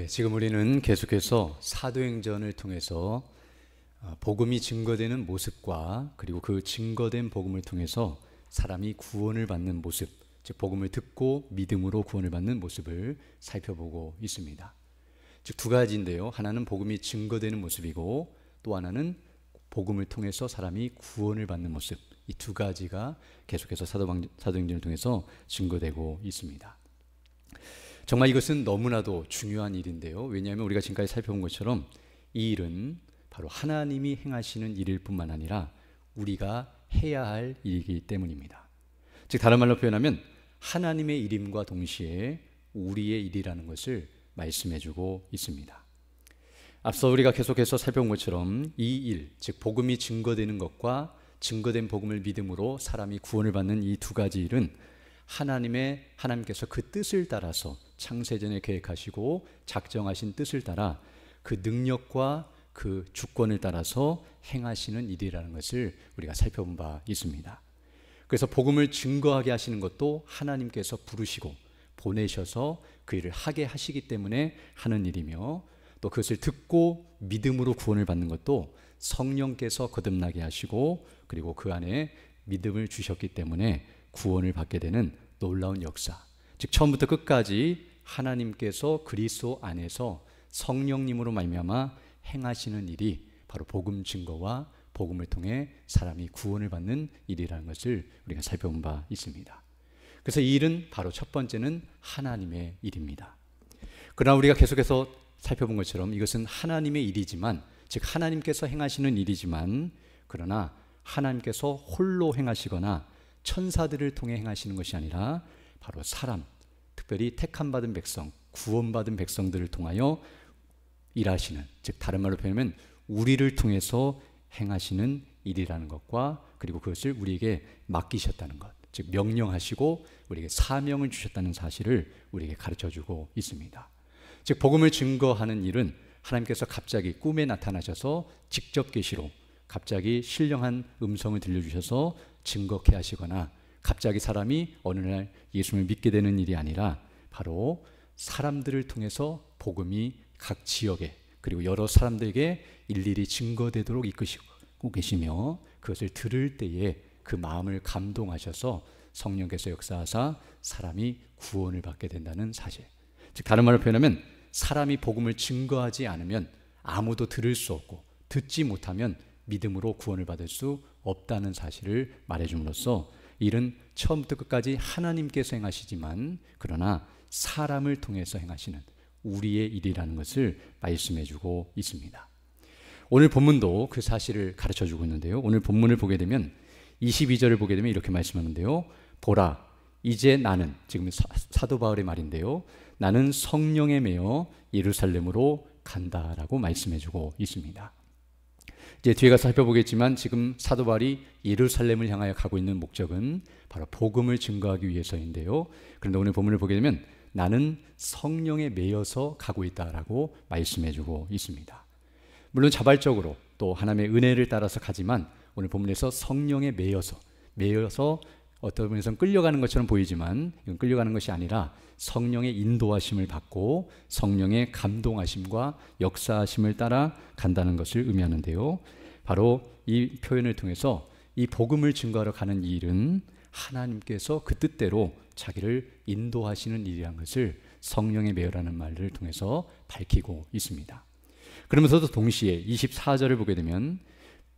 지금 우리는 계속해서 사도행전을 통해서 복음이 증거되는 모습과 그리고 그 증거된 복음을 통해서 사람이 구원을 받는 모습, 즉 복음을 듣고 믿음으로 구원을 받는 모습을 살펴보고 있습니다. 즉 두 가지인데요. 하나는 복음이 증거되는 모습이고 또 하나는 복음을 통해서 사람이 구원을 받는 모습. 이 두 가지가 계속해서 사도행전을 통해서 증거되고 있습니다. 정말 이것은 너무나도 중요한 일인데요. 왜냐하면 우리가 지금까지 살펴본 것처럼 이 일은 바로 하나님이 행하시는 일일 뿐만 아니라 우리가 해야 할 일이기 때문입니다. 즉 다른 말로 표현하면 하나님의 일임과 동시에 우리의 일이라는 것을 말씀해주고 있습니다. 앞서 우리가 계속해서 살펴본 것처럼 이 일, 즉 복음이 증거되는 것과 증거된 복음을 믿음으로 사람이 구원을 받는 이 두 가지 일은 하나님께서 그 뜻을 따라서 창세전에 계획하시고 작정하신 뜻을 따라 그 능력과 그 주권을 따라서 행하시는 일이라는 것을 우리가 살펴본 바 있습니다. 그래서 복음을 증거하게 하시는 것도 하나님께서 부르시고 보내셔서 그 일을 하게 하시기 때문에 하는 일이며, 또 그것을 듣고 믿음으로 구원을 받는 것도 성령께서 거듭나게 하시고 그리고 그 안에 믿음을 주셨기 때문에 구원을 받게 되는 놀라운 역사, 즉 처음부터 끝까지 하나님께서 그리스도 안에서 성령님으로 말미암아 행하시는 일이 바로 복음 증거와 복음을 통해 사람이 구원을 받는 일이라는 것을 우리가 살펴본 바 있습니다. 그래서 이 일은 바로 첫 번째는 하나님의 일입니다. 그러나 우리가 계속해서 살펴본 것처럼 이것은 하나님의 일이지만, 즉 하나님께서 행하시는 일이지만, 그러나 하나님께서 홀로 행하시거나 천사들을 통해 행하시는 것이 아니라 바로 사람, 특별히 택함받은 백성, 구원받은 백성들을 통하여 일하시는, 즉 다른 말로 표현하면 우리를 통해서 행하시는 일이라는 것과 그리고 그것을 우리에게 맡기셨다는 것, 즉 명령하시고 우리에게 사명을 주셨다는 사실을 우리에게 가르쳐주고 있습니다. 즉 복음을 증거하는 일은 하나님께서 갑자기 꿈에 나타나셔서 직접 계시로 갑자기 신령한 음성을 들려주셔서 증거케 하시거나 갑자기 사람이 어느 날 예수님을 믿게 되는 일이 아니라 바로 사람들을 통해서 복음이 각 지역에 그리고 여러 사람들에게 일일이 증거되도록 이끄시고 계시며, 그것을 들을 때에 그 마음을 감동하셔서 성령께서 역사하사 사람이 구원을 받게 된다는 사실, 즉 다른 말로 표현하면 사람이 복음을 증거하지 않으면 아무도 들을 수 없고 듣지 못하면 믿음으로 구원을 받을 수 없다는 사실을 말해줌으로써 일은 처음부터 끝까지 하나님께서 행하시지만 그러나 사람을 통해서 행하시는 우리의 일이라는 것을 말씀해주고 있습니다. 오늘 본문도 그 사실을 가르쳐주고 있는데요. 오늘 본문을 보게 되면 22절을 보게 되면 이렇게 말씀하는데요. 보라, 이제 나는, 지금 사도 바울의 말인데요, 나는 성령에 매여 예루살렘으로 간다라고 말씀해주고 있습니다. 이제 뒤에 가서 살펴보겠지만 지금 사도 바울이 예루살렘을 향하여 가고 있는 목적은 바로 복음을 증거하기 위해서인데요. 그런데 오늘 본문을 보게 되면 나는 성령에 매여서 가고 있다라고 말씀해주고 있습니다. 물론 자발적으로 또 하나님의 은혜를 따라서 가지만 오늘 본문에서 성령에 매여서 어떤 면에서는 끌려가는 것처럼 보이지만 이건 끌려가는 것이 아니라 성령의 인도하심을 받고 성령의 감동하심과 역사하심을 따라 간다는 것을 의미하는데요. 바로 이 표현을 통해서 이 복음을 증거하러 가는 이 일은 하나님께서 그 뜻대로 자기를 인도하시는 일이라는 것을 성령의 매여라는 말을 통해서 밝히고 있습니다. 그러면서도 동시에 24절을 보게 되면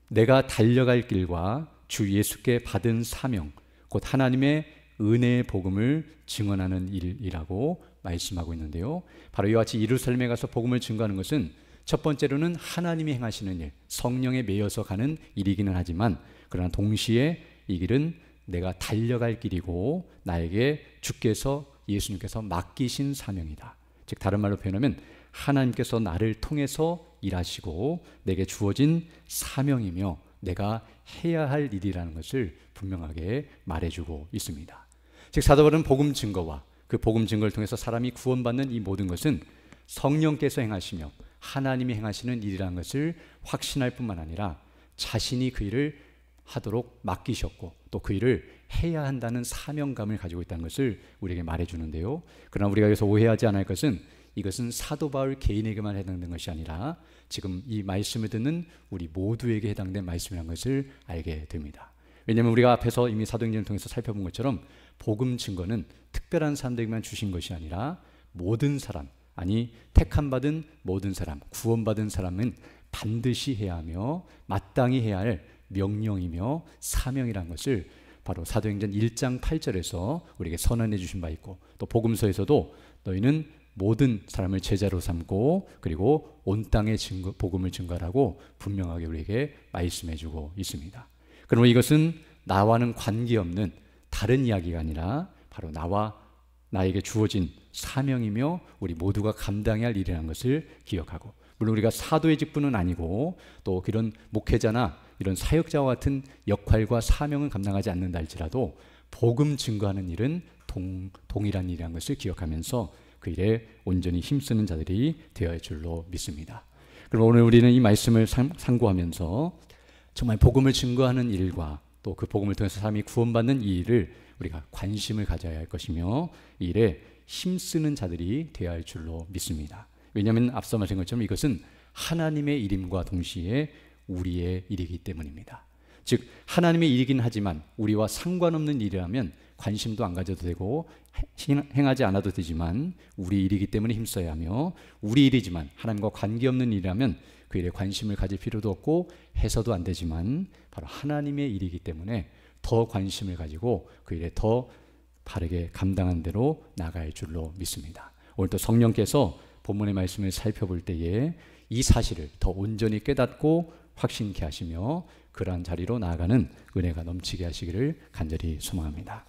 내가 달려갈 길과 주 예수께 받은 사명, 곧 하나님의 은혜의 복음을 증언하는 일이라고 말씀하고 있는데요. 바로 이와 같이 예루살렘에 가서 복음을 증거하는 것은 첫 번째로는 하나님이 행하시는 일, 성령에 매여서 가는 일이기는 하지만 그러나 동시에 이 길은 내가 달려갈 길이고 나에게 주께서 예수님께서 맡기신 사명이다. 즉 다른 말로 표현하면 하나님께서 나를 통해서 일하시고 내게 주어진 사명이며 내가 해야 할 일이라는 것을 분명하게 말해주고 있습니다. 즉 사도 바울은 복음 증거와 그 복음 증거를 통해서 사람이 구원받는 이 모든 것은 성령께서 행하시며 하나님이 행하시는 일이라는 것을 확신할 뿐만 아니라 자신이 그 일을 하도록 맡기셨고 또 그 일을 해야 한다는 사명감을 가지고 있다는 것을 우리에게 말해주는데요. 그러나 우리가 여기서 오해하지 않을 것은 이것은 사도 바울 개인에게만 해당된 것이 아니라 지금 이 말씀을 듣는 우리 모두에게 해당된 말씀이라는 것을 알게 됩니다. 왜냐하면 우리가 앞에서 이미 사도행전을 통해서 살펴본 것처럼 복음 증거는 특별한 사람들에게만 주신 것이 아니라 모든 사람, 아니 택함 받은 모든 사람, 구원받은 사람은 반드시 해야 하며 마땅히 해야 할 명령이며 사명이라는 것을 바로 사도행전 1장 8절에서 우리에게 선언해 주신 바 있고, 또 복음서에서도 너희는 모든 사람을 제자로 삼고 그리고 온 땅에 복음을 증거하라고 분명하게 우리에게 말씀해 주고 있습니다. 그러면 이것은 나와는 관계없는 다른 이야기가 아니라 바로 나에게 주어진 사명이며 우리 모두가 감당해야 할 일이라는 것을 기억하고, 물론 우리가 사도의 직분은 아니고 또 그런 목회자나 이런 사역자와 같은 역할과 사명은 감당하지 않는다 할지라도 복음 증거하는 일은 동일한 일이라는 것을 기억하면서 그 일에 온전히 힘쓰는 자들이 되어야 할 줄로 믿습니다. 그럼 오늘 우리는 이 말씀을 상고하면서 정말 복음을 증거하는 일과 또 그 복음을 통해서 사람이 구원받는 이 일을 우리가 관심을 가져야 할 것이며 이 일에 힘쓰는 자들이 되어야 할 줄로 믿습니다. 왜냐하면 앞서 말한 것처럼 이것은 하나님의 일임과 동시에 우리의 일이기 때문입니다. 즉 하나님의 일이긴 하지만 우리와 상관없는 일이라면 관심도 안 가져도 되고 행하지 않아도 되지만 우리 일이기 때문에 힘써야 하며, 우리 일이지만 하나님과 관계없는 일이라면 그 일에 관심을 가질 필요도 없고 해서도 안 되지만 바로 하나님의 일이기 때문에 더 관심을 가지고 그 일에 더 바르게 감당한 대로 나갈 줄로 믿습니다. 오늘 또 성령께서 본문의 말씀을 살펴볼 때에 이 사실을 더 온전히 깨닫고 확신케 하시며 그러한 자리로 나아가는 은혜가 넘치게 하시기를 간절히 소망합니다.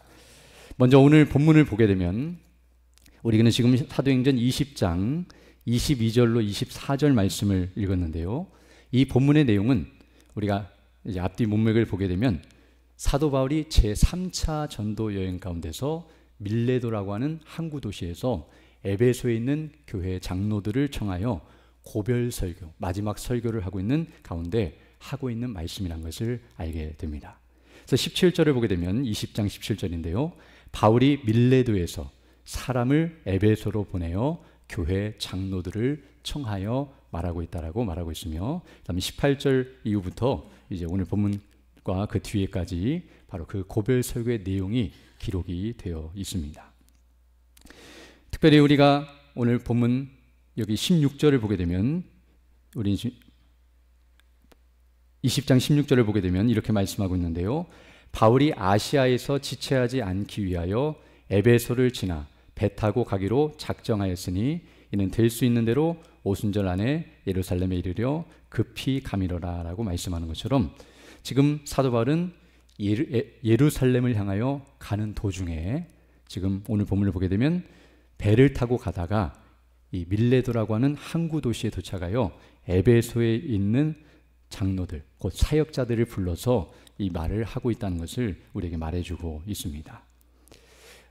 먼저 오늘 본문을 보게 되면 우리는 지금 사도행전 20장 22절로 24절 말씀을 읽었는데요. 이 본문의 내용은 우리가 이제 앞뒤 문맥을 보게 되면 사도 바울이 제3차 전도 여행 가운데서 밀레도라고 하는 항구 도시에서 에베소에 있는 교회 장로들을 청하여 고별 설교, 마지막 설교를 하고 있는 가운데 하고 있는 말씀이라는 것을 알게 됩니다. 그래서 17절을 보게 되면 20장 17절인데요. 바울이 밀레도에서 사람을 에베소로 보내어 교회 장로들을 청하여 말하고 있다라고 말하고 있으며, 그다음에 18절 이후부터 이제 오늘 본문과 그 뒤에까지 바로 그 고별 설교의 내용이 기록이 되어 있습니다. 특별히 우리가 오늘 본문 여기 16절을 보게 되면 우리 20장 16절을 보게 되면 이렇게 말씀하고 있는데요. 바울이 아시아에서 지체하지 않기 위하여 에베소를 지나 배 타고 가기로 작정하였으니 이는 될 수 있는 대로 오순절 안에 예루살렘에 이르려 급히 가미러라 라고 말씀하는 것처럼 지금 사도 바울은 예루살렘을 향하여 가는 도중에 지금 오늘 본문을 보게 되면 배를 타고 가다가 이 밀레도라고 하는 항구 도시에 도착하여 에베소에 있는 장로들, 곧 사역자들을 불러서 이 말을 하고 있다는 것을 우리에게 말해주고 있습니다.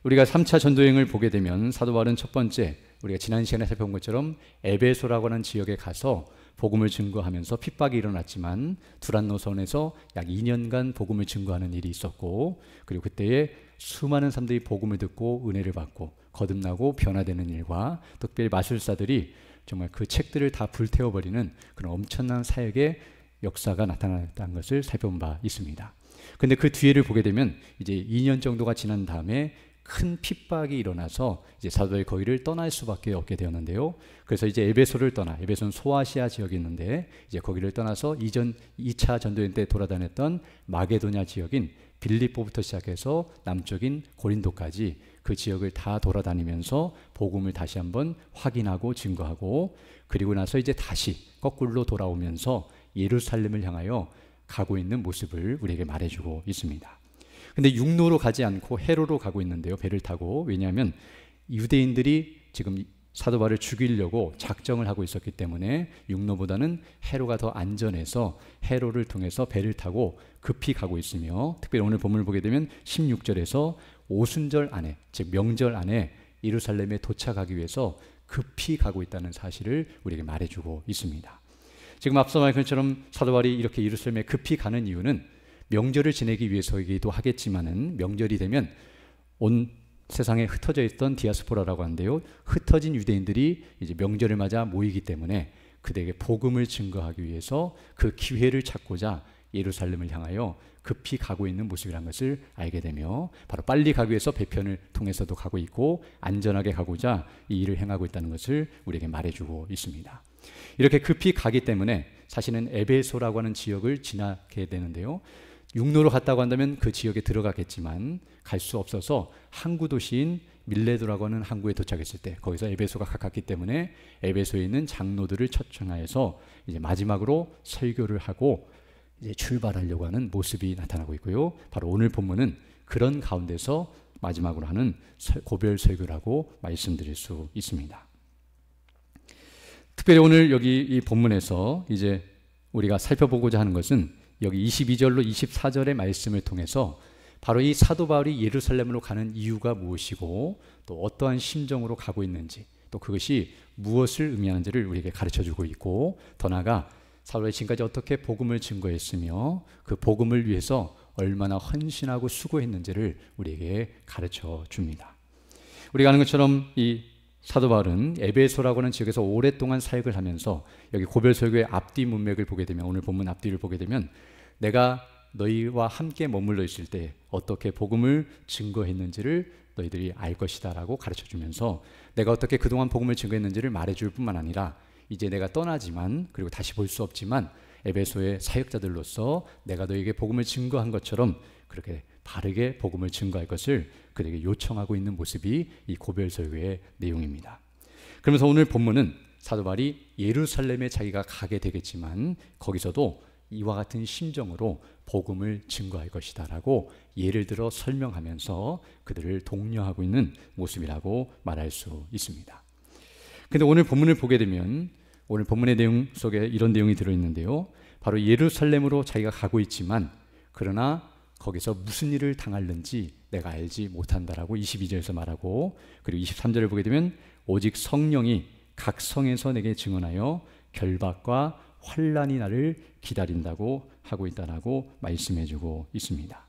우리가 3차 전도여행을 보게 되면 사도 바울은 첫 번째 우리가 지난 시간에 살펴본 것처럼 에베소라고 하는 지역에 가서 복음을 증거하면서 핍박이 일어났지만 두란노선에서 약 2년간 복음을 증거하는 일이 있었고, 그리고 그때에 수많은 사람들이 복음을 듣고 은혜를 받고 거듭나고 변화되는 일과 특별히 마술사들이 정말 그 책들을 다 불태워버리는 그런 엄청난 사역의 역사가 나타났다는 것을 살펴본 바 있습니다. 근데 그 뒤에를 보게 되면 이제 2년 정도가 지난 다음에 큰 핍박이 일어나서 이제 사도들이 거기를 떠날 수밖에 없게 되었는데요. 그래서 이제 에베소를 떠나, 에베소는 소아시아 지역이 있는데 이제 거기를 떠나서 이전 2차 전도여행 때 돌아다녔던 마게도냐 지역인 빌립보부터 시작해서 남쪽인 고린도까지 그 지역을 다 돌아다니면서 복음을 다시 한번 확인하고 증거하고, 그리고 나서 이제 다시 거꾸로 돌아오면서 예루살렘을 향하여 가고 있는 모습을 우리에게 말해주고 있습니다. 근데 육로로 가지 않고 해로로 가고 있는데요. 배를 타고. 왜냐하면 유대인들이 지금 사도 바울을 죽이려고 작정을 하고 있었기 때문에 육로보다는 해로가 더 안전해서 해로를 통해서 배를 타고 급히 가고 있으며, 특별히 오늘 본문을 보게 되면 16절에서 오순절 안에, 즉 명절 안에 예루살렘에 도착하기 위해서 급히 가고 있다는 사실을 우리에게 말해주고 있습니다. 지금 앞서 말한 것처럼 사도 바울이 이렇게 예루살렘에 급히 가는 이유는 명절을 지내기 위해서이기도 하겠지만은 명절이 되면 온 세상에 흩어져 있던 디아스포라라고 하는데요. 흩어진 유대인들이 이제 명절을 맞아 모이기 때문에 그들에게 복음을 증거하기 위해서 그 기회를 찾고자 예루살렘을 향하여 급히 가고 있는 모습이라는 것을 알게 되며 바로 빨리 가기 위해서 배편을 통해서도 가고 있고 안전하게 가고자 이 일을 행하고 있다는 것을 우리에게 말해주고 있습니다. 이렇게 급히 가기 때문에 사실은 에베소라고 하는 지역을 지나게 되는데요. 육로로 갔다고 한다면 그 지역에 들어가겠지만 갈 수 없어서 항구 도시인 밀레도라고 하는 항구에 도착했을 때 거기서 에베소가 가깝기 때문에 에베소에 있는 장로들을 초청하여서 이제 마지막으로 설교를 하고 이제 출발하려고 하는 모습이 나타나고 있고요. 바로 오늘 본문은 그런 가운데서 마지막으로 하는 고별 설교라고 말씀드릴 수 있습니다. 특별히 오늘 여기 이 본문에서 이제 우리가 살펴보고자 하는 것은 여기 22절로 24절의 말씀을 통해서 바로 이 사도 바울이 예루살렘으로 가는 이유가 무엇이고 또 어떠한 심정으로 가고 있는지 또 그것이 무엇을 의미하는지를 우리에게 가르쳐주고 있고 더 나아가 사울이 지금까지 어떻게 복음을 증거했으며 그 복음을 위해서 얼마나 헌신하고 수고했는지를 우리에게 가르쳐 줍니다. 우리가 아는 것처럼 이 사도 바울은 에베소라고 하는 지역에서 오랫동안 사역을 하면서 여기 고별 설교의 앞뒤 문맥을 보게 되면 오늘 본문 앞뒤를 보게 되면 내가 너희와 함께 머물러 있을 때 어떻게 복음을 증거했는지를 너희들이 알 것이다 라고 가르쳐 주면서 내가 어떻게 그동안 복음을 증거했는지를 말해줄 뿐만 아니라 이제 내가 떠나지만 그리고 다시 볼 수 없지만 에베소의 사역자들로서 내가 너희에게 복음을 증거한 것처럼 그렇게 바르게 복음을 증거할 것을 그들에게 요청하고 있는 모습이 이 고별 설교의 내용입니다. 그러면서 오늘 본문은 사도 바울이 예루살렘에 자기가 가게 되겠지만 거기서도 이와 같은 심정으로 복음을 증거할 것이다 라고 예를 들어 설명하면서 그들을 독려하고 있는 모습이라고 말할 수 있습니다. 근데 오늘 본문을 보게 되면 오늘 본문의 내용 속에 이런 내용이 들어있는데요. 바로 예루살렘으로 자기가 가고 있지만 그러나 거기서 무슨 일을 당할는지 내가 알지 못한다라고 22절에서 말하고 그리고 23절을 보게 되면 오직 성령이 각 성에서 내게 증언하여 결박과 환난이 나를 기다린다고 하고 있다라고 말씀해주고 있습니다.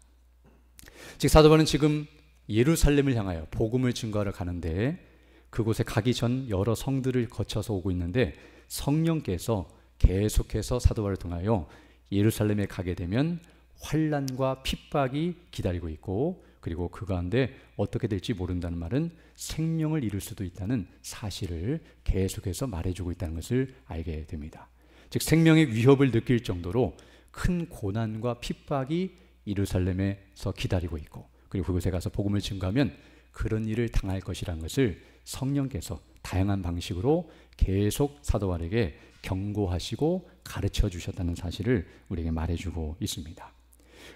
즉 사도 바울은 지금 예루살렘을 향하여 복음을 증거하러 가는데 그곳에 가기 전 여러 성들을 거쳐서 오고 있는데 성령께서 계속해서 사도 바울을 통하여 예루살렘에 가게 되면 환난과 핍박이 기다리고 있고 그리고 그 가운데 어떻게 될지 모른다는 말은 생명을 잃을 수도 있다는 사실을 계속해서 말해주고 있다는 것을 알게 됩니다. 즉 생명의 위협을 느낄 정도로 큰 고난과 핍박이 예루살렘에서 기다리고 있고 그리고 그곳에 가서 복음을 증거하면 그런 일을 당할 것이라는 것을 성령께서 다양한 방식으로 계속 사도 바울에게 경고하시고 가르쳐 주셨다는 사실을 우리에게 말해주고 있습니다.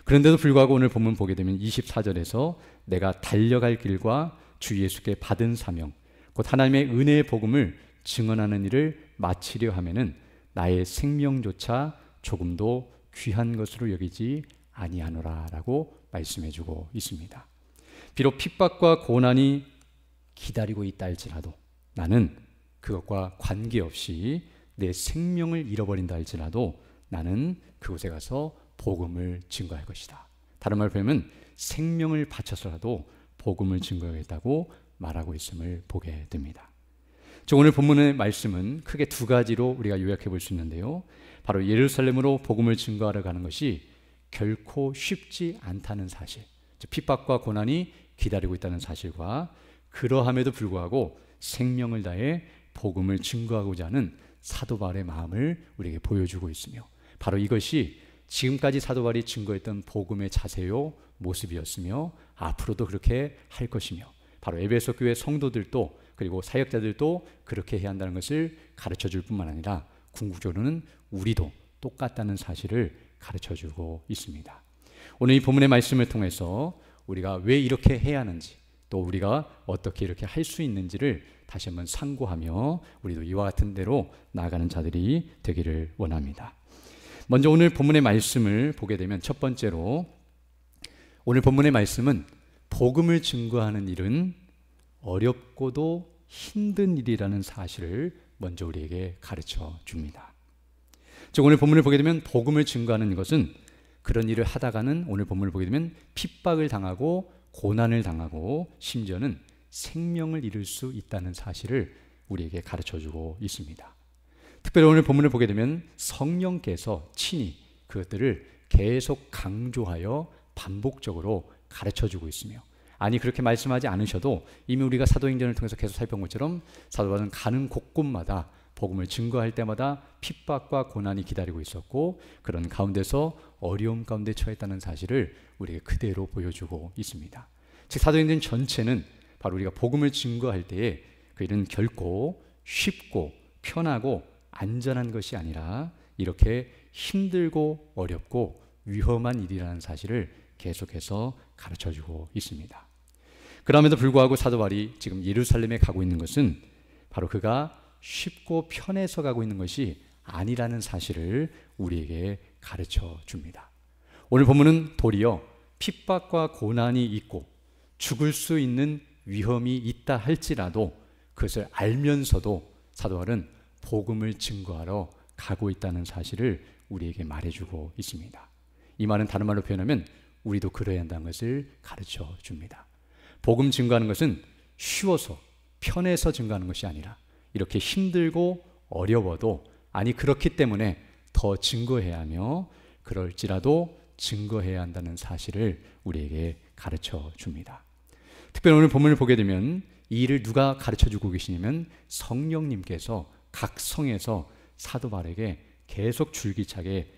그런데도 불구하고 오늘 본문 보게 되면 24절에서 내가 달려갈 길과 주 예수께 받은 사명 곧 하나님의 은혜의 복음을 증언하는 일을 마치려 하면은 나의 생명조차 조금도 귀한 것으로 여기지 아니하노라 라고 말씀해주고 있습니다. 비록 핍박과 고난이 기다리고 있다 할지라도 나는 그것과 관계없이 내 생명을 잃어버린다 할지라도 나는 그곳에 가서 복음을 증거할 것이다. 다른 말로 하면 생명을 바쳐서라도 복음을 증거하겠다고 말하고 있음을 보게 됩니다. 오늘 본문의 말씀은 크게 두 가지로 우리가 요약해 볼 수 있는데요. 바로 예루살렘으로 복음을 증거하러 가는 것이 결코 쉽지 않다는 사실, 즉 핍박과 고난이 기다리고 있다는 사실과 그러함에도 불구하고 생명을 다해 복음을 증거하고자 하는 사도 바울의 마음을 우리에게 보여주고 있으며 바로 이것이 지금까지 사도 바울이 증거했던 복음의 자세요 모습이었으며 앞으로도 그렇게 할 것이며 바로 에베소 교회 성도들도 그리고 사역자들도 그렇게 해야 한다는 것을 가르쳐 줄 뿐만 아니라 궁극적으로는 우리도 똑같다는 사실을 가르쳐 주고 있습니다. 오늘 이 본문의 말씀을 통해서 우리가 왜 이렇게 해야 하는지 또 우리가 어떻게 이렇게 할 수 있는지를 다시 한번 상고하며 우리도 이와 같은 대로 나아가는 자들이 되기를 원합니다. 먼저 오늘 본문의 말씀을 보게 되면 첫 번째로 오늘 본문의 말씀은 복음을 증거하는 일은 어렵고도 힘든 일이라는 사실을 먼저 우리에게 가르쳐 줍니다. 즉 오늘 본문을 보게 되면 복음을 증거하는 것은 그런 일을 하다가는 오늘 본문을 보게 되면 핍박을 당하고 고난을 당하고 심지어는 생명을 잃을 수 있다는 사실을 우리에게 가르쳐주고 있습니다. 특별히 오늘 본문을 보게 되면 성령께서 친히 그것들을 계속 강조하여 반복적으로 가르쳐주고 있으며, 아니 그렇게 말씀하지 않으셔도 이미 우리가 사도행전을 통해서 계속 살펴본 것처럼 사도 바울은 가는 곳곳마다 복음을 증거할 때마다 핍박과 고난이 기다리고 있었고, 그런 가운데서 어려움 가운데 처했다는 사실을 우리에게 그대로 보여주고 있습니다. 즉 사도행전 전체는 바로 우리가 복음을 증거할 때에 그 일은 결코 쉽고 편하고 안전한 것이 아니라 이렇게 힘들고 어렵고 위험한 일이라는 사실을 계속해서 가르쳐주고 있습니다. 그럼에도 불구하고 사도 바울이 지금 예루살렘에 가고 있는 것은 바로 그가 쉽고 편해서 가고 있는 것이 아니라는 사실을 우리에게 가르쳐 줍니다. 오늘 본문은 도리어 핍박과 고난이 있고 죽을 수 있는 위험이 있다 할지라도 그것을 알면서도 사도 바울은 복음을 증거하러 가고 있다는 사실을 우리에게 말해주고 있습니다. 이 말은 다른 말로 표현하면 우리도 그러야 한다는 것을 가르쳐 줍니다. 복음 증거하는 것은 쉬워서 편해서 증거하는 것이 아니라 이렇게 힘들고 어려워도, 아니 그렇기 때문에 더 증거해야 하며 그럴지라도 증거해야 한다는 사실을 우리에게 가르쳐 줍니다. 특별히 오늘 본문을 보게 되면 이 일을 누가 가르쳐 주고 계시냐면 성령님께서 각 성에서 사도 바울에게 계속 줄기차게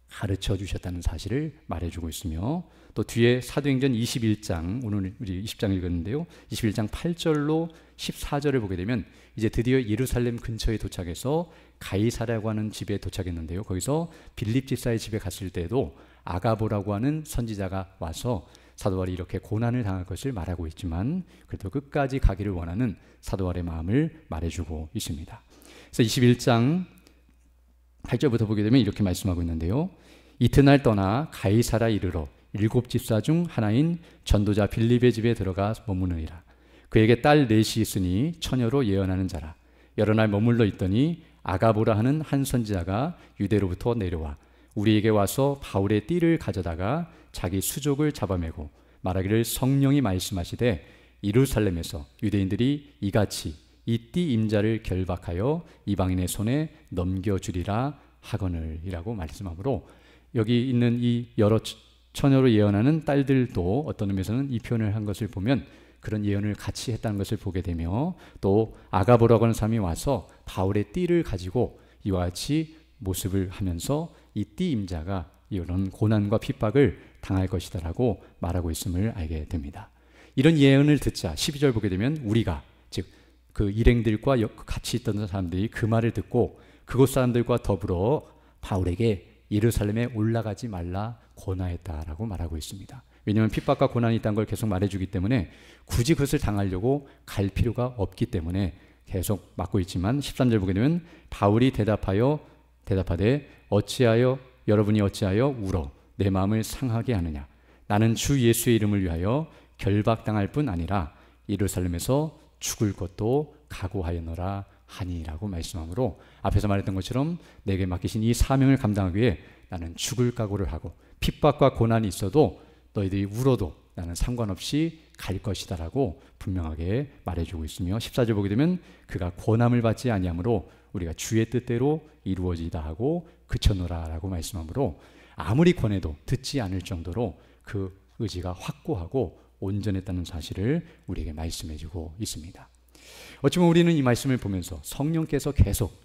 가르쳐 주셨다는 사실을 말해주고 있으며, 또 뒤에 사도행전 21장, 오늘 우리 20장 읽었는데요, 21장 8절로 14절을 보게 되면 이제 드디어 예루살렘 근처에 도착해서 가이사라고 하는 집에 도착했는데요, 거기서 빌립 집사의 집에 갔을 때도 아가보라고 하는 선지자가 와서 사도 바울이 이렇게 고난을 당할 것을 말하고 있지만 그래도 끝까지 가기를 원하는 사도 바울의 마음을 말해주고 있습니다. 그래서 21장 8절부터 보게 되면 이렇게 말씀하고 있는데요, 이튿날 떠나 가이사라 이르러 7 집사 중 하나인 전도자 빌립의 집에 들어가 머무느니라. 그에게 딸 넷이 있으니 처녀로 예언하는 자라. 여러 날 머물러 있더니 아가보라 하는 한 선지자가 유대로부터 내려와 우리에게 와서 바울의 띠를 가져다가 자기 수족을 잡아매고 말하기를 성령이 말씀하시되 예루살렘에서 유대인들이 이같이 이 띠 임자를 결박하여 이방인의 손에 넘겨주리라 하거늘이라고 말씀하므로, 여기 있는 이 여러 처녀로 예언하는 딸들도 어떤 의미에서는 이 표현을 한 것을 보면 그런 예언을 같이 했다는 것을 보게 되며, 또 아가보라고 하는 사람이 와서 바울의 띠를 가지고 이와 같이 모습을 하면서 이 띠 임자가 이런 고난과 핍박을 당할 것이다라고 말하고 있음을 알게 됩니다. 이런 예언을 듣자 12절 보게 되면 우리가, 즉 그 일행들과 같이 있던 사람들이 그 말을 듣고 그곳 사람들과 더불어 바울에게 예루살렘에 올라가지 말라 권하였다라고 말하고 있습니다. 왜냐하면 핍박과 고난이 있다는 걸 계속 말해주기 때문에 굳이 그것을 당하려고 갈 필요가 없기 때문에 계속 막고 있지만 13절 보게 되면 바울이 대답하되 여러분이 어찌하여 울어 내 마음을 상하게 하느냐. 나는 주 예수의 이름을 위하여 결박당할 뿐 아니라 예루살렘에서 죽을 것도 각오하였노라 하니라고 말씀하므로, 앞에서 말했던 것처럼 내게 맡기신 이 사명을 감당하기 위해 나는 죽을 각오를 하고 핍박과 고난이 있어도 너희들이 울어도 나는 상관없이 갈 것이다라고 분명하게 말해주고 있으며, 14절 보게 되면 그가 권함을 받지 아니하므로 우리가 주의 뜻대로 이루어지다 하고 그쳐노라라고 말씀하므로, 아무리 권해도 듣지 않을 정도로 그 의지가 확고하고 온전했다는 사실을 우리에게 말씀해주고 있습니다. 어쩌면 우리는 이 말씀을 보면서 성령께서 계속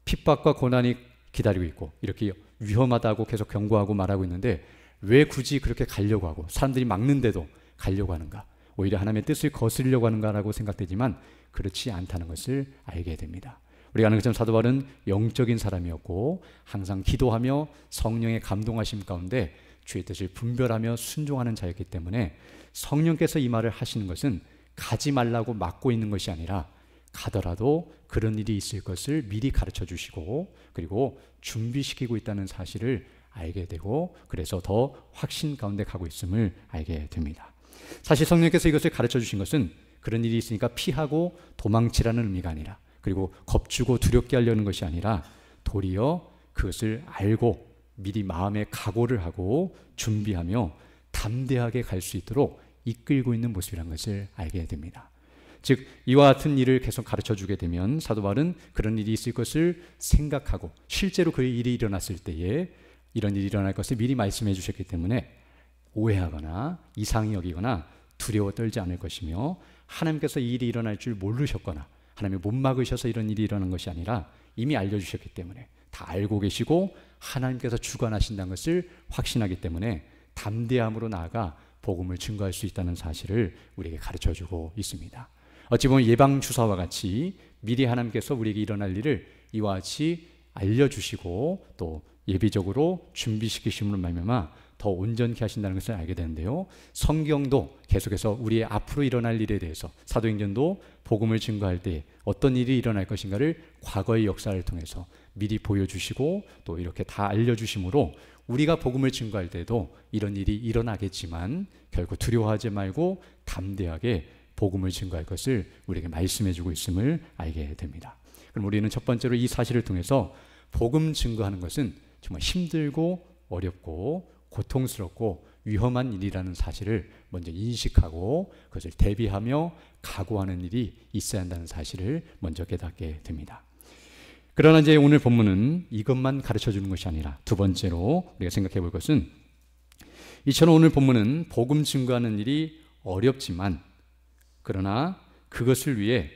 핍박과 고난이 기다리고 있고 이렇게 위험하다고 계속 경고하고 말하고 있는데 왜 굳이 그렇게 가려고 하고 사람들이 막는데도 가려고 하는가, 오히려 하나님의 뜻을 거스르려고 하는가라고 생각되지만 그렇지 않다는 것을 알게 됩니다. 우리가 아는 것처럼 사도 바울은 영적인 사람이었고 항상 기도하며 성령의 감동하심 가운데 주의 뜻을 분별하며 순종하는 자였기 때문에 성령께서 이 말을 하시는 것은 가지 말라고 막고 있는 것이 아니라 가더라도 그런 일이 있을 것을 미리 가르쳐 주시고 그리고 준비시키고 있다는 사실을 알게 되고, 그래서 더 확신 가운데 가고 있음을 알게 됩니다. 사실 성령께서 이것을 가르쳐 주신 것은 그런 일이 있으니까 피하고 도망치라는 의미가 아니라, 그리고 겁주고 두렵게 하려는 것이 아니라 도리어 그것을 알고 미리 마음에 각오를 하고 준비하며 담대하게 갈 수 있도록 이끌고 있는 모습이라는 것을 알게 됩니다. 즉 이와 같은 일을 계속 가르쳐주게 되면 사도 바울은 그런 일이 있을 것을 생각하고 실제로 그 일이 일어났을 때에 이런 일이 일어날 것을 미리 말씀해 주셨기 때문에 오해하거나 이상히 여기거나 두려워 떨지 않을 것이며, 하나님께서 이 일이 일어날 줄 모르셨거나 하나님이 못 막으셔서 이런 일이 일어난 것이 아니라 이미 알려주셨기 때문에 다 알고 계시고 하나님께서 주관하신다는 것을 확신하기 때문에 담대함으로 나아가 복음을 증거할 수 있다는 사실을 우리에게 가르쳐주고 있습니다. 어찌 보면 예방주사와 같이 미리 하나님께서 우리에게 일어날 일을 이와 같이 알려주시고 또 예비적으로 준비시키심으로 말미암아 더 온전케 하신다는 것을 알게 되는데요, 성경도 계속해서 우리의 앞으로 일어날 일에 대해서 사도행전도 복음을 증거할 때 어떤 일이 일어날 것인가를 과거의 역사를 통해서 미리 보여주시고 또 이렇게 다 알려주심으로 우리가 복음을 증거할 때도 이런 일이 일어나겠지만 결코 두려워하지 말고 담대하게 복음을 증거할 것을 우리에게 말씀해주고 있음을 알게 됩니다. 그럼 우리는 첫 번째로 이 사실을 통해서 복음 증거하는 것은 정말 힘들고 어렵고 고통스럽고 위험한 일이라는 사실을 먼저 인식하고 그것을 대비하며 각오하는 일이 있어야 한다는 사실을 먼저 깨닫게 됩니다. 그러나 이제 오늘 본문은 이것만 가르쳐 주는 것이 아니라 두 번째로 우리가 생각해 볼 것은, 이처럼 오늘 본문은 복음 증거하는 일이 어렵지만 그러나 그것을 위해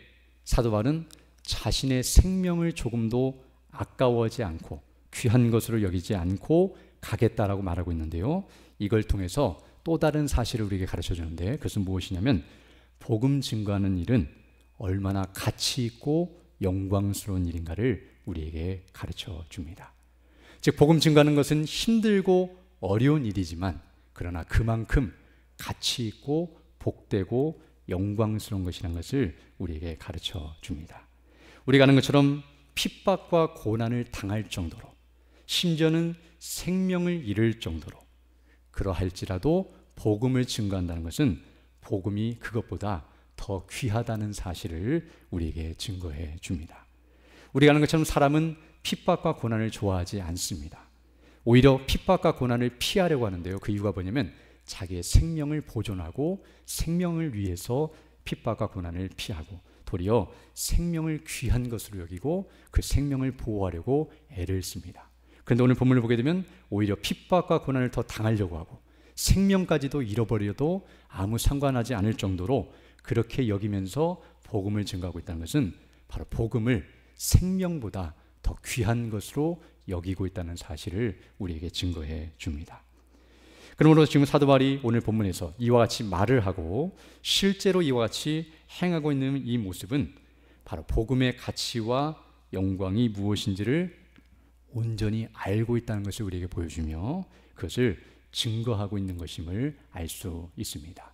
사도 바울은 자신의 생명을 조금도 아까워하지 않고 귀한 것으로 여기지 않고 가겠다라고 말하고 있는데요, 이걸 통해서 또 다른 사실을 우리에게 가르쳐 주는데 그것은 무엇이냐면 복음 증거하는 일은 얼마나 가치 있고 영광스러운 일인가를 우리에게 가르쳐 줍니다. 즉 복음 증거하는 것은 힘들고 어려운 일이지만 그러나 그만큼 가치 있고 복되고 영광스러운 것이라는 것을 우리에게 가르쳐 줍니다. 우리가 아는 것처럼 핍박과 고난을 당할 정도로, 심지어는 생명을 잃을 정도로 그러할지라도 복음을 증거한다는 것은 복음이 그것보다 더 귀하다는 사실을 우리에게 증거해 줍니다. 우리가 아는 것처럼 사람은 핍박과 고난을 좋아하지 않습니다. 오히려 핍박과 고난을 피하려고 하는데요, 그 이유가 뭐냐면 자기의 생명을 보존하고 생명을 위해서 핍박과 고난을 피하고 도리어 생명을 귀한 것으로 여기고 그 생명을 보호하려고 애를 씁니다. 그런데 오늘 본문을 보게 되면 오히려 핍박과 고난을 더 당하려고 하고 생명까지도 잃어버려도 아무 상관하지 않을 정도로 그렇게 여기면서 복음을 증거하고 있다는 것은 바로 복음을 생명보다 더 귀한 것으로 여기고 있다는 사실을 우리에게 증거해 줍니다. 그러므로 지금 사도 바울이 오늘 본문에서 이와 같이 말을 하고 실제로 이와 같이 행하고 있는 이 모습은 바로 복음의 가치와 영광이 무엇인지를 온전히 알고 있다는 것을 우리에게 보여주며 그것을 증거하고 있는 것임을 알 수 있습니다.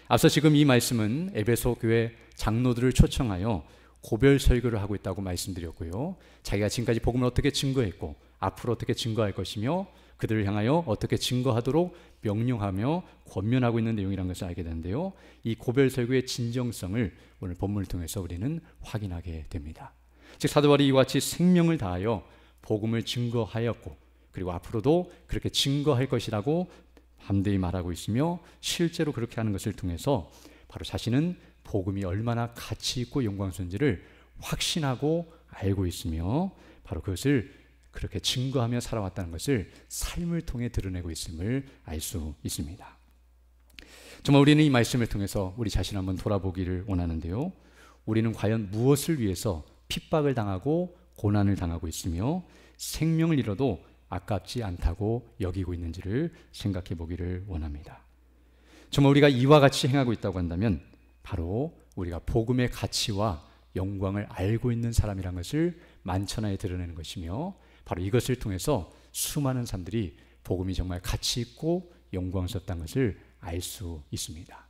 앞서 지금 이 말씀은 에베소 교회 장로들을 초청하여 고별 설교를 하고 있다고 말씀드렸고요, 자기가 지금까지 복음을 어떻게 증거했고 앞으로 어떻게 증거할 것이며 그들을 향하여 어떻게 증거하도록 명령하며 권면하고 있는 내용이라는 것을 알게 되는데요, 이 고별 설교의 진정성을 오늘 본문을 통해서 우리는 확인하게 됩니다. 즉 사도 바울이 이와 같이 생명을 다하여 복음을 증거하였고 그리고 앞으로도 그렇게 증거할 것이라고 담대히 말하고 있으며 실제로 그렇게 하는 것을 통해서 바로 자신은 복음이 얼마나 가치 있고 영광스러운지를 확신하고 알고 있으며 바로 그것을 그렇게 증거하며 살아왔다는 것을 삶을 통해 드러내고 있음을 알 수 있습니다. 정말 우리는 이 말씀을 통해서 우리 자신을 한번 돌아보기를 원하는데요, 우리는 과연 무엇을 위해서 핍박을 당하고 고난을 당하고 있으며 생명을 잃어도 아깝지 않다고 여기고 있는지를 생각해 보기를 원합니다. 정말 우리가 이와 같이 행하고 있다고 한다면 바로 우리가 복음의 가치와 영광을 알고 있는 사람이라는 것을 만천하에 드러내는 것이며 바로 이것을 통해서 수많은 사람들이 복음이 정말 가치 있고 영광스럽다는 것을 알 수 있습니다.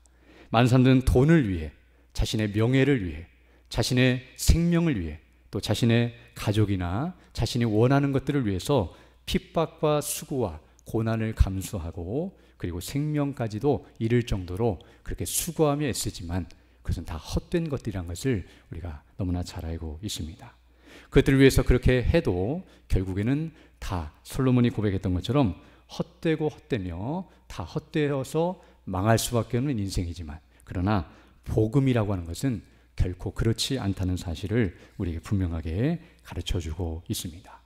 많은 사람들은 돈을 위해, 자신의 명예를 위해, 자신의 생명을 위해, 또 자신의 가족이나 자신이 원하는 것들을 위해서 핍박과 수고와 고난을 감수하고 그리고 생명까지도 잃을 정도로 그렇게 수고하며 애쓰지만 그것은 다 헛된 것들이라는 것을 우리가 너무나 잘 알고 있습니다. 그것들을 위해서 그렇게 해도 결국에는 다 솔로몬이 고백했던 것처럼 헛되고 헛되며 다 헛되어서 망할 수밖에 없는 인생이지만, 그러나 복음이라고 하는 것은 결코 그렇지 않다는 사실을 우리에게 분명하게 가르쳐주고 있습니다.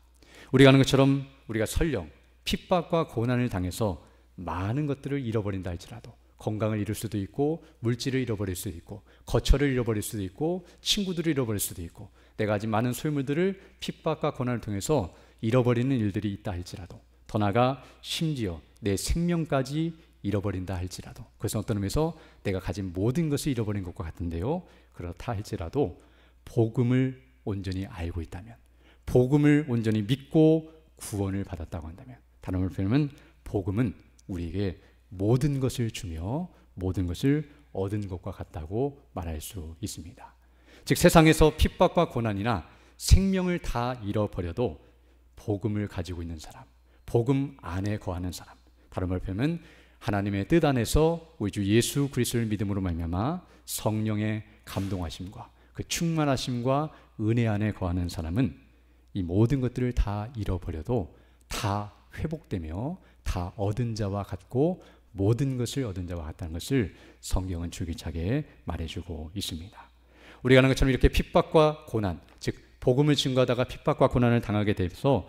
우리가 아는 것처럼 우리가 설령 핍박과 고난을 당해서 많은 것들을 잃어버린다 할지라도, 건강을 잃을 수도 있고, 물질을 잃어버릴 수도 있고, 거처를 잃어버릴 수도 있고, 친구들을 잃어버릴 수도 있고, 내가 가진 많은 소유물들을 핍박과 고난을 통해서 잃어버리는 일들이 있다 할지라도, 더 나아가 심지어 내 생명까지 잃어버린다 할지라도, 그것은 어떤 의미에서 내가 가진 모든 것을 잃어버린 것과 같은데요, 그렇다 할지라도 복음을 온전히 알고 있다면, 복음을 온전히 믿고 구원을 받았다고 한다면, 다른 말로 표현하면 복음은 우리에게 모든 것을 주며 모든 것을 얻은 것과 같다고 말할 수 있습니다. 즉, 세상에서 핍박과 고난이나 생명을 다 잃어버려도 복음을 가지고 있는 사람, 복음 안에 거하는 사람, 다른 말로 표현하면 하나님의 뜻 안에서 우리 주 예수 그리스도를 믿음으로 말미암아 성령의 감동하심과 그 충만하심과 은혜 안에 거하는 사람은 이 모든 것들을 다 잃어버려도 다 회복되며 다 얻은 자와 같고 모든 것을 얻은 자와 같다는 것을 성경은 줄기차게 말해주고 있습니다. 우리가 아는 것처럼 이렇게 핍박과 고난, 즉 복음을 증거하다가 핍박과 고난을 당하게 돼서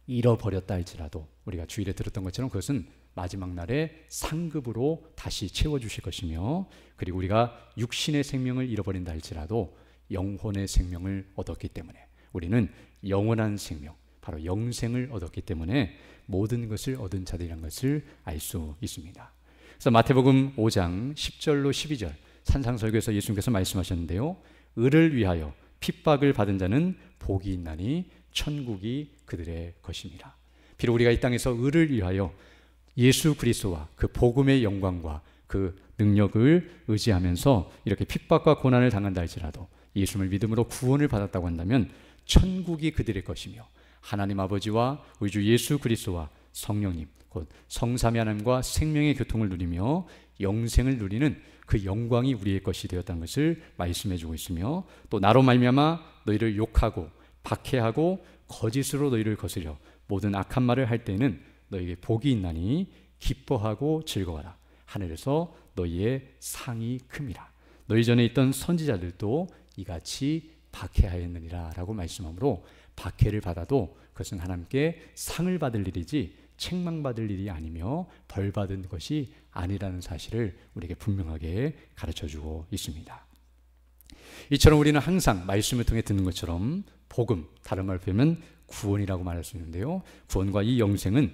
잃어버렸다 할지라도, 우리가 주일에 들었던 것처럼 그것은 마지막 날에 상급으로 다시 채워주실 것이며, 그리고 우리가 육신의 생명을 잃어버린다 할지라도 영혼의 생명을 얻었기 때문에 우리는 영원한 생명, 바로 영생을 얻었기 때문에 모든 것을 얻은 자들이라는 것을 알 수 있습니다. 그래서 마태복음 5장 10절로 12절 산상설교에서 예수님께서 말씀하셨는데요, 을을 위하여 핍박을 받은 자는 복이 있나니 천국이 그들의 것입니다. 비록 우리가 이 땅에서 을을 위하여 예수 그리스도와 그 복음의 영광과 그 능력을 의지하면서 이렇게 핍박과 고난을 당한다 할지라도 예수님을 믿음으로 구원을 받았다고 한다면 천국이 그들의 것이며, 하나님 아버지와 우리 주 예수 그리스도와 성령님, 곧 성삼위 하나님과 생명의 교통을 누리며 영생을 누리는 그 영광이 우리의 것이 되었다는 것을 말씀해 주고 있으며, 또 나로 말미암아 너희를 욕하고 박해하고 거짓으로 너희를 거스려 모든 악한 말을 할 때는 너희에게 복이 있나니 기뻐하고 즐거워라. 하늘에서 너희의 상이 큼이라. 너희 전에 있던 선지자들도 이같이 박해하였느니라 라고 말씀하므로, 박해를 받아도 그것은 하나님께 상을 받을 일이지 책망받을 일이 아니며 벌받은 것이 아니라는 사실을 우리에게 분명하게 가르쳐주고 있습니다. 이처럼 우리는 항상 말씀을 통해 듣는 것처럼 복음, 다른 말로 표현하면 구원이라고 말할 수 있는데요, 구원과 이 영생은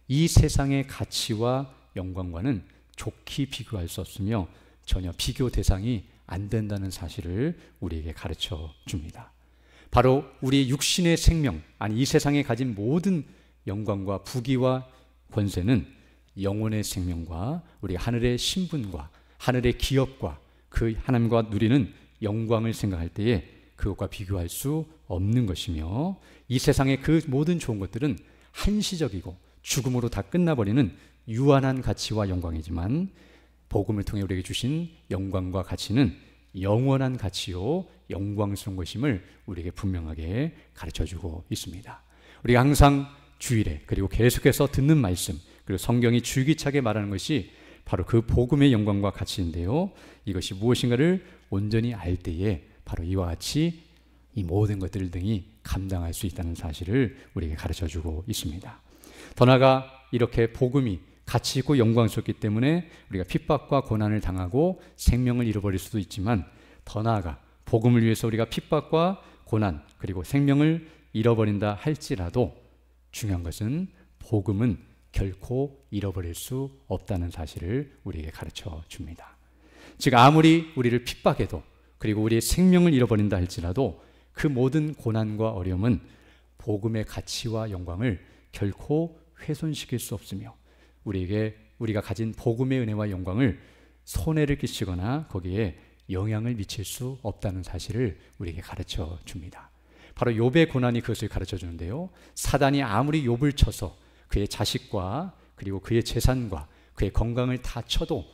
이 세상의 가치와 영광과는 좋게 비교할 수 없으며 전혀 비교 대상이 안 된다는 사실을 우리에게 가르쳐 줍니다. 바로 우리 육신의 생명, 아니 이 세상에 가진 모든 영광과 부귀와 권세는 영혼의 생명과 우리 하늘의 신분과 하늘의 기업과 그 하나님과 누리는 영광을 생각할 때에 그것과 비교할 수 없는 것이며, 이 세상의 그 모든 좋은 것들은 한시적이고 죽음으로 다 끝나버리는 유한한 가치와 영광이지만, 복음을 통해 우리에게 주신 영광과 가치는 영원한 가치요 영광스러운 것임을 우리에게 분명하게 가르쳐주고 있습니다. 우리가 항상 주일에 그리고 계속해서 듣는 말씀, 그리고 성경이 줄기차게 말하는 것이 바로 그 복음의 영광과 가치인데요, 이것이 무엇인가를 온전히 알 때에 바로 이와 같이 이 모든 것들 등이 감당할 수 있다는 사실을 우리에게 가르쳐주고 있습니다. 더 나아가 이렇게 복음이 가치 있고 영광스럽기 때문에 우리가 핍박과 고난을 당하고 생명을 잃어버릴 수도 있지만, 더 나아가 복음을 위해서 우리가 핍박과 고난 그리고 생명을 잃어버린다 할지라도 중요한 것은 복음은 결코 잃어버릴 수 없다는 사실을 우리에게 가르쳐 줍니다. 즉 아무리 우리를 핍박해도 그리고 우리의 생명을 잃어버린다 할지라도 그 모든 고난과 어려움은 복음의 가치와 영광을 결코 훼손시킬 수 없으며, 우리에게 우리가 가진 복음의 은혜와 영광을 손해를 끼치거나 거기에 영향을 미칠 수 없다는 사실을 우리에게 가르쳐 줍니다. 바로 욥의 고난이 그것을 가르쳐 주는데요, 사단이 아무리 욥을 쳐서 그의 자식과 그리고 그의 재산과 그의 건강을 다 쳐도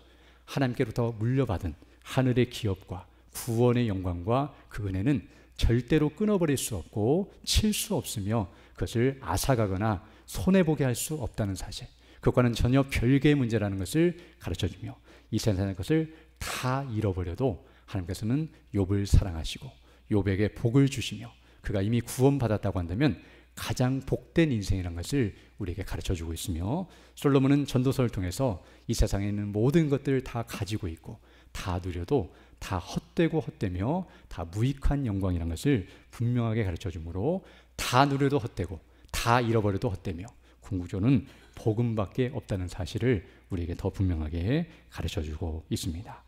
하나님께로부터 물려받은 하늘의 기업과 구원의 영광과 그 은혜는 절대로 끊어버릴 수 없고 칠 수 없으며 그것을 앗아가거나 손해보게 할 수 없다는 사실, 그것과는 전혀 별개의 문제라는 것을 가르쳐주며, 이 세상의 것을 다 잃어버려도 하나님께서는 욥을 사랑하시고 욥에게 복을 주시며 그가 이미 구원받았다고 한다면 가장 복된 인생이라는 것을 우리에게 가르쳐주고 있으며, 솔로몬은 전도서를 통해서 이 세상에 있는 모든 것들을 다 가지고 있고 다 누려도 다 헛되고 헛되며 다 무익한 영광이라는 것을 분명하게 가르쳐주므로 다 누려도 헛되고 다 잃어버려도 헛되며 궁극적으로는 복음밖에 없다는 사실을 우리에게 더 분명하게 가르쳐주고 있습니다.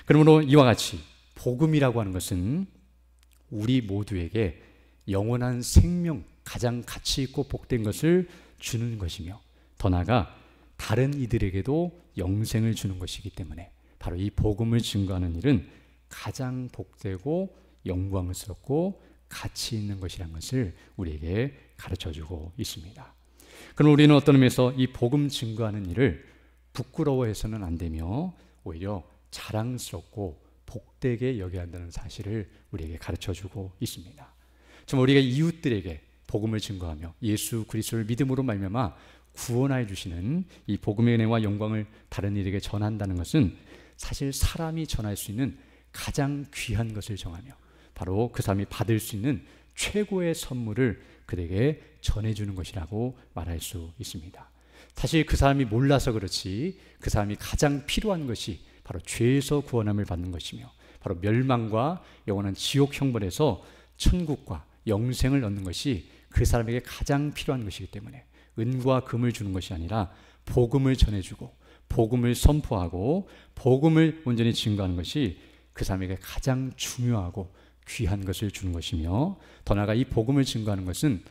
그러므로 이와 같이 복음이라고 하는 것은 우리 모두에게 영원한 생명, 가장 가치 있고 복된 것을 주는 것이며 더 나아가 다른 이들에게도 영생을 주는 것이기 때문에 바로 이 복음을 증거하는 일은 가장 복되고 영광스럽고 가치 있는 것이라는 것을 우리에게 가르쳐주고 있습니다. 그럼 우리는 어떤 의미에서 이 복음 증거하는 일을 부끄러워해서는 안 되며 오히려 자랑스럽고 복되게 여겨야 한다는 사실을 우리에게 가르쳐주고 있습니다. 정말 우리가 이웃들에게 복음을 증거하며 예수 그리스도를 믿음으로 말미암아 구원하여 주시는 이 복음의 은혜와 영광을 다른 이들에게 전한다는 것은 사실 사람이 전할 수 있는 가장 귀한 것을 정하며 바로 그 사람이 받을 수 있는 최고의 선물을 그에게 전해주는 것이라고 말할 수 있습니다. 사실 그 사람이 몰라서 그렇지 그 사람이 가장 필요한 것이 바로 죄에서 구원함을 받는 것이며 바로 멸망과 영원한 지옥 형벌에서 천국과 영생을 얻는 것이 그 사람에게 가장 필요한 것이기 때문에 은과 금을 주는 것이 아니라 복음을 전해주고 복음을 선포하고 복음을 온전히 증거하는 것이 그 사람에게 가장 중요하고 귀한 것을 주는 것이며 더 나아가 이 복음을 증거하는 것은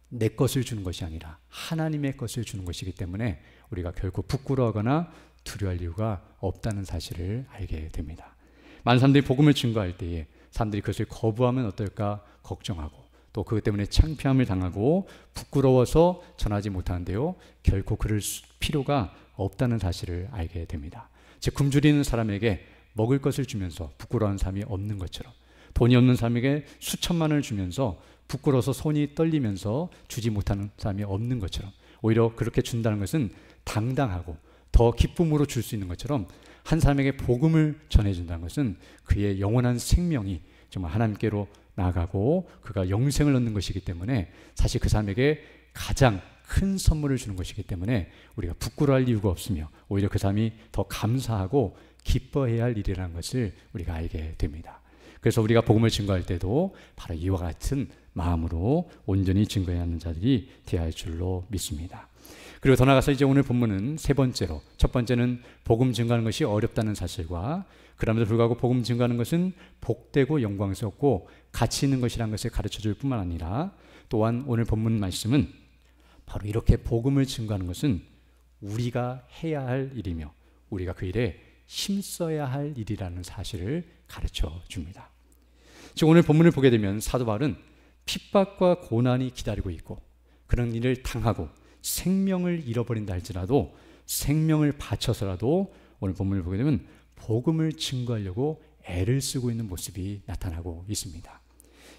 내 것을 주는 것이 아니라 하나님의 것을 주는 것이기 때문에 우리가 결코 부끄러워하거나 두려워할 이유가 없다는 사실을 알게 됩니다. 많은 사람들이 복음을 증거할 때에 사람들이 그것을 거부하면 어떨까 걱정하고 또 그것 때문에 창피함을 당하고 부끄러워서 전하지 못하는데요, 결코 그럴 필요가 없다는 사실을 알게 됩니다. 즉 굶주리는 사람에게 먹을 것을 주면서 부끄러워하는 사람이 없는 것처럼 돈이 없는 사람에게 수천만 원을 주면서 부끄러워서 손이 떨리면서 주지 못하는 사람이 없는 것처럼 오히려 그렇게 준다는 것은 당당하고 더 기쁨으로 줄 수 있는 것처럼 한 사람에게 복음을 전해준다는 것은 그의 영원한 생명이 정말 하나님께로 나아가고 그가 영생을 얻는 것이기 때문에 사실 그 사람에게 가장 큰 선물을 주는 것이기 때문에 우리가 부끄러워할 이유가 없으며 오히려 그 사람이 더 감사하고 기뻐해야 할 일이라는 것을 우리가 알게 됩니다. 그래서 우리가 복음을 증거할 때도 바로 이와 같은 마음으로 온전히 증거해야 하는 자들이 되어야 할 줄로 믿습니다. 그리고 더 나아가서 이제 오늘 본문은 세 번째로, 첫 번째는 복음 증거하는 것이 어렵다는 사실과 그럼에도 불구하고 복음 증거하는 것은 복되고 영광스럽고 가치 있는 것이라는 것을 가르쳐줄 뿐만 아니라 또한 오늘 본문 말씀은 바로 이렇게 복음을 증거하는 것은 우리가 해야 할 일이며 우리가 그 일에 힘써야 할 일이라는 사실을 가르쳐 줍니다. 즉 오늘 본문을 보게 되면 사도 바울은 핍박과 고난이 기다리고 있고 그런 일을 당하고 생명을 잃어버린다 할지라도 생명을 바쳐서라도 오늘 본문을 보게 되면 복음을 증거하려고 애를 쓰고 있는 모습이 나타나고 있습니다.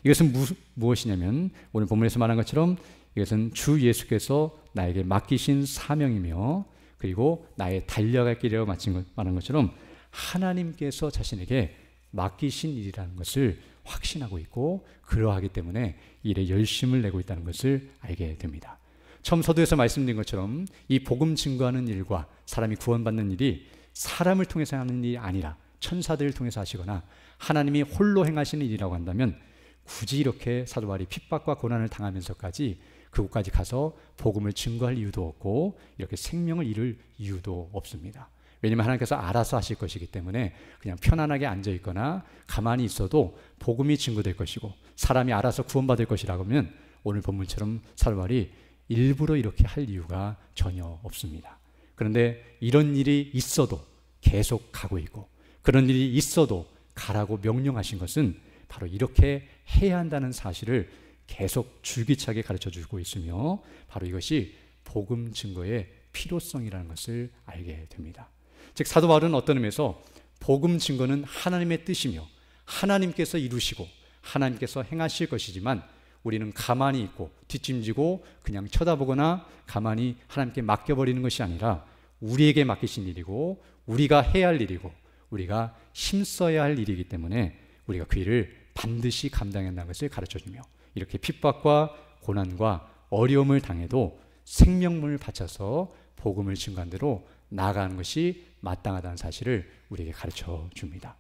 이것은 무엇이냐면 오늘 본문에서 말한 것처럼 이것은 주 예수께서 나에게 맡기신 사명이며 그리고 나의 달려갈 길이라고 말한 것처럼 하나님께서 자신에게 맡기신 일이라는 것을 확신하고 있고 그러하기 때문에 일에 열심을 내고 있다는 것을 알게 됩니다. 처음 서두에서 말씀드린 것처럼 이 복음 증거하는 일과 사람이 구원받는 일이 사람을 통해서 하는 일이 아니라 천사들을 통해서 하시거나 하나님이 홀로 행하시는 일이라고 한다면 굳이 이렇게 사도 바울이 핍박과 고난을 당하면서까지 그곳까지 가서 복음을 증거할 이유도 없고 이렇게 생명을 잃을 이유도 없습니다. 왜냐하면 하나님께서 알아서 하실 것이기 때문에 그냥 편안하게 앉아있거나 가만히 있어도 복음이 증거될 것이고 사람이 알아서 구원받을 것이라고 하면 오늘 본문처럼 사도 바울이 일부러 이렇게 할 이유가 전혀 없습니다. 그런데 이런 일이 있어도 계속 가고 있고 그런 일이 있어도 가라고 명령하신 것은 바로 이렇게 해야 한다는 사실을 계속 줄기차게 가르쳐주고 있으며 바로 이것이 복음 증거의 필요성이라는 것을 알게 됩니다. 즉 사도 바울은 어떤 의미에서 복음 증거는 하나님의 뜻이며 하나님께서 이루시고 하나님께서 행하실 것이지만 우리는 가만히 있고 뒷짐지고 그냥 쳐다보거나 가만히 하나님께 맡겨버리는 것이 아니라 우리에게 맡기신 일이고 우리가 해야 할 일이고 우리가 힘써야 할 일이기 때문에 우리가 그 일을 반드시 감당한다는 것을 가르쳐주며 이렇게 핍박과 고난과 어려움을 당해도 생명을 바쳐서 복음을 증거한 대로 나아가는 것이 마땅하다는 사실을 우리에게 가르쳐 줍니다.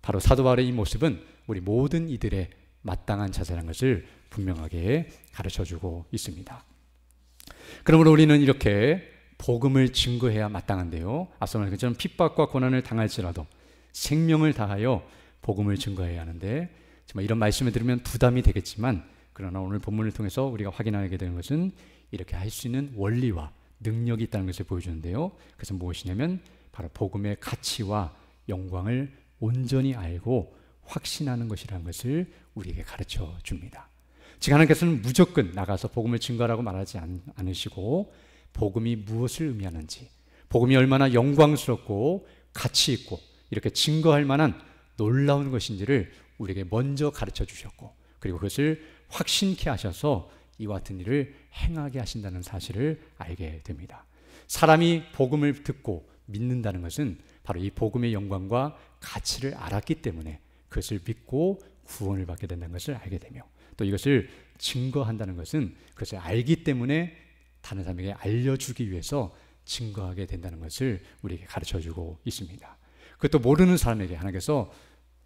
바로 사도 바울의 이 모습은 우리 모든 이들의 마땅한 자세라는 것을 분명하게 가르쳐주고 있습니다. 그러므로 우리는 이렇게 복음을 증거해야 마땅한데요, 앞서 말한 것처럼 핍박과 고난을 당할지라도 생명을 다하여 복음을 증거해야 하는데, 정말 이런 말씀을 들으면 부담이 되겠지만 그러나 오늘 본문을 통해서 우리가 확인하게 되는 것은 이렇게 할 수 있는 원리와 능력이 있다는 것을 보여주는데요, 그것은 무엇이냐면 바로 복음의 가치와 영광을 온전히 알고 확신하는 것이라는 것을 우리에게 가르쳐 줍니다. 즉 하나님께서는 무조건 나가서 복음을 증거하라고 말하지 않으시고 복음이 무엇을 의미하는지, 복음이 얼마나 영광스럽고 가치 있고 이렇게 증거할 만한 놀라운 것인지를 우리에게 먼저 가르쳐 주셨고, 그리고 그것을 확신케 하셔서 이와 같은 일을 행하게 하신다는 사실을 알게 됩니다. 사람이 복음을 듣고 믿는다는 것은 바로 이 복음의 영광과 가치를 알았기 때문에 그것을 믿고 구원을 받게 된다는 것을 알게 되며, 또 이것을 증거한다는 것은 그것을 알기 때문에 다른 사람에게 알려주기 위해서 증거하게 된다는 것을 우리에게 가르쳐주고 있습니다. 그것도 모르는 사람에게 하나님께서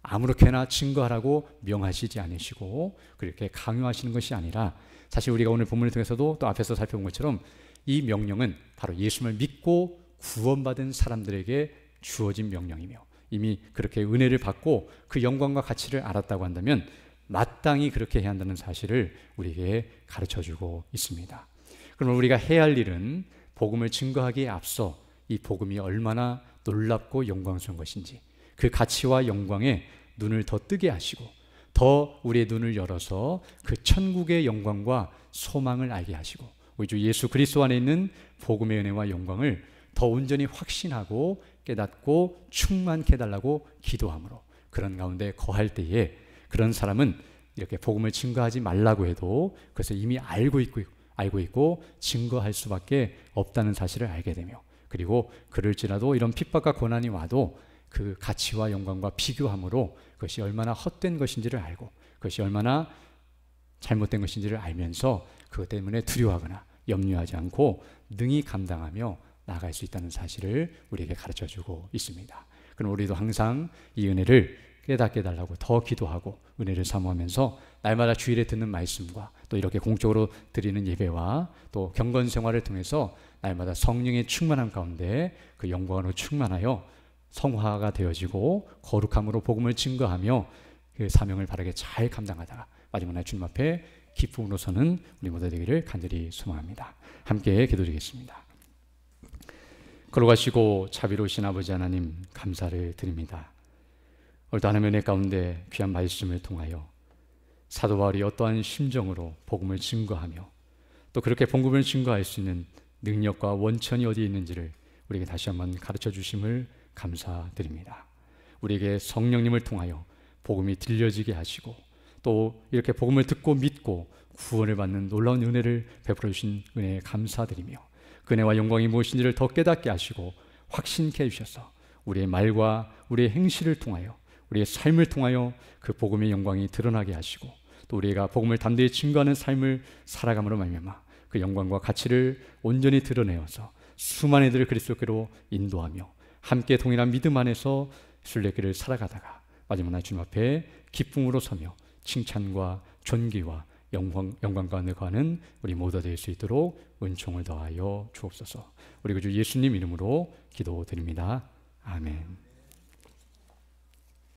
아무렇게나 증거하라고 명하시지 않으시고 그렇게 강요하시는 것이 아니라, 사실 우리가 오늘 본문을 통해서도 또 앞에서 살펴본 것처럼 이 명령은 바로 예수님을 믿고 구원받은 사람들에게 주어진 명령이며, 이미 그렇게 은혜를 받고 그 영광과 가치를 알았다고 한다면 마땅히 그렇게 해야 한다는 사실을 우리에게 가르쳐주고 있습니다. 그러면 우리가 해야 할 일은 복음을 증거하기에 앞서 이 복음이 얼마나 놀랍고 영광스러운 것인지, 그 가치와 영광에 눈을 더 뜨게 하시고 더 우리의 눈을 열어서 그 천국의 영광과 소망을 알게 하시고 우리 주 예수 그리스도 안에 있는 복음의 은혜와 영광을 더 온전히 확신하고 깨닫고 충만케 해달라고 기도함으로 그런 가운데 거할 때에, 그런 사람은 이렇게 복음을 증거하지 말라고 해도 그것을 이미 알고 있고 증거할 수밖에 없다는 사실을 알게 되며, 그리고 그럴지라도 이런 핍박과 고난이 와도 그 가치와 영광과 비교함으로 그것이 얼마나 헛된 것인지를 알고 그것이 얼마나 잘못된 것인지를 알면서 그것 때문에 두려워하거나 염려하지 않고 능히 감당하며 나아갈 수 있다는 사실을 우리에게 가르쳐주고 있습니다. 그럼 우리도 항상 이 은혜를 깨닫게 해달라고 더 기도하고 은혜를 사모하면서 날마다 주일에 듣는 말씀과 또 이렇게 공적으로 드리는 예배와 또 경건 생활을 통해서 날마다 성령의 충만함 가운데 그 영광으로 충만하여 성화가 되어지고 거룩함으로 복음을 증거하며 그 사명을 바르게 잘 감당하다가 마지막 날 주님 앞에 기쁨으로 서는 우리 모두 되기를 간절히 소망합니다. 함께 기도드리겠습니다. 거룩하시고 자비로우신 아버지 하나님, 감사를 드립니다. 오늘도 하나님의 은혜 가운데 귀한 말씀을 통하여 사도 바울이 어떠한 심정으로 복음을 증거하며 또 그렇게 복음을 증거할 수 있는 능력과 원천이 어디에 있는지를 우리에게 다시 한번 가르쳐 주심을 감사드립니다. 우리에게 성령님을 통하여 복음이 들려지게 하시고 또 이렇게 복음을 듣고 믿고 구원을 받는 놀라운 은혜를 베풀어 주신 은혜에 감사드리며, 그 은혜와 영광이 무엇인지를 더 깨닫게 하시고 확신케 해주셔서 우리의 말과 우리의 행실을 통하여 우리의 삶을 통하여 그 복음의 영광이 드러나게 하시고 또 우리가 복음을 담대히 증거하는 삶을 살아감으로 말미암아 그 영광과 가치를 온전히 드러내어서 수많은 이들을 그리스도께로 인도하며 함께 동일한 믿음 안에서 순례길을 살아가다가 마지막 날 주님 앞에 기쁨으로 서며 칭찬과 존귀와 영광과 능하는 우리 모두 될 수 있도록 은총을 더하여 주옵소서. 우리 주 예수님 이름으로 기도드립니다. 아멘.